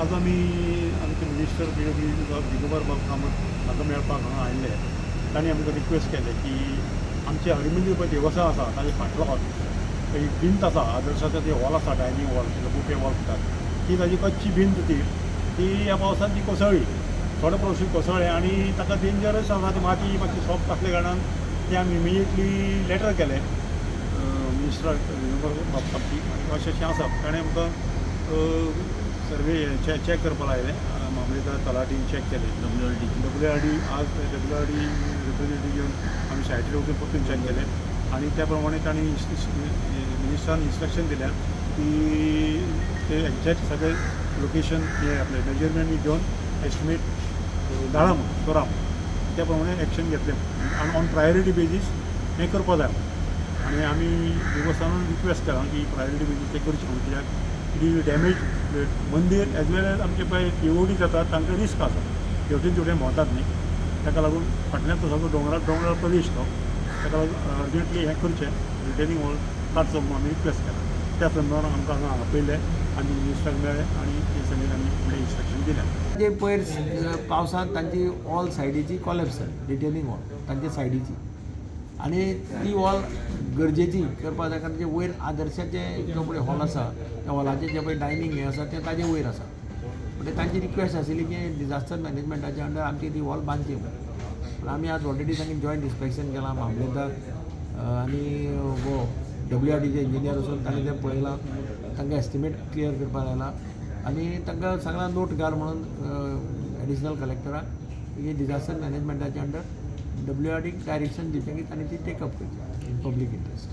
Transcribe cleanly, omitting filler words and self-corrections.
आज आमी आमचे मिनिस्टर दिगंबर बाब कामत हाका मेळपाक हांगा आयिल्ले. तांणी आमकां रिक्वेस्ट केले की आमचे हळिमंदी पळय देवस्थान आसा ताजे फाटलो हॉल एक भिंत आसा आदर्शाचो ते हॉल आसा डायनींग हॉल बुफे हॉल म्हणटात ती ताजी कच्ची भिंत ती ह्या पावसान ती कोसळ्ळी थोडे प्रमाणात कोसळ्ळें आनी ताका डेंजरस आसा ती माती मातशी सॉफ्ट आसल्या कारणान ते आमी इमिजिएटली लेटर केलें मिनिस्टर बाब कामती आनी अशें आसा ताणें आमकां सर्वे चॅक करपाक लायलें मामलेदार तलाटीन चॅक केलें WRD आज WRD रिप्रेझेंटेटिव्ह घेवन आमी सायटीर वचून परतून चॅक केलें आनी त्या प्रमाणे तांणी मिनिस्टरान इन्स्ट्रक्शन दिल्या की ते एक्झॅक्ट सगळे लोकेशन हे आपले मेजरमेंट घेवन एस्टिमेट धाडा म्हणून करा म्हणून त्या प्रमाणे एक्शन घेतलें आनी ऑन प्रायोरिटी बेजीस हें करपा जाय आनी आमी देवस्थानान रिक्वेस्ट केला की प्रायोरिटी बेजीस तें करचें म्हणून कित्याक इट इज डॅमेज मंदीर एज वेल एज आमचे पळय POD जातात तांकां रिस्क आसा हेवटेन तेवटेन भोंवतात न्ही ताका लागून फाटल्यान तो सगळो दोंगराळ प्रदेश तो ताका लागून अर्जंटली हें करचें रिटेनिंग वॉल काडचो म्हणून आमी रिक्वेस्ट केला त्या संदर्भान आमकां हांगा आपयलें आनी मिनिस्टराक मेळ्ळें आनी ते सगळें आमी फुडें इन्स्ट्रक्शन दिलें. ते पयर पावसांत तांची ऑल सायडीची कॉलेप्स जाली रिटेनिंग वॉल तांचे सायडीची आनी ती वॉल गरजेची करपा जाय कारण जे वयर आदर्शाचे जो पळय हॉल आसा त्या हॉलाचे जे पळय डायनींग हें आसा तें ताजे वयर आसा म्हणजे तांची रिक्वेस्ट आशिल्ली की डिजास्टर मॅनेजमेंटाच्या अंडर आमची ती वॉल बांदची म्हणून पूण आमी आज ऑलरेडी तांणी जॉयंट इन्स्पेक्शन केलां मामलेदार आनी वो WRDचे इंजिनियर वचून तांणी तें पळयलां तांकां एस्टिमेट क्लियर करपाक लायला आनी तांकां सांगलां नोट घाल म्हणून एडिशनल कलेक्टराक ही डिजास्टर मॅनेजमेंटाच्या अंडर WRDक डायरेक्शन दिवचें की तांणी ती टेकअप करची इन पब्लीक इंट्रस्ट.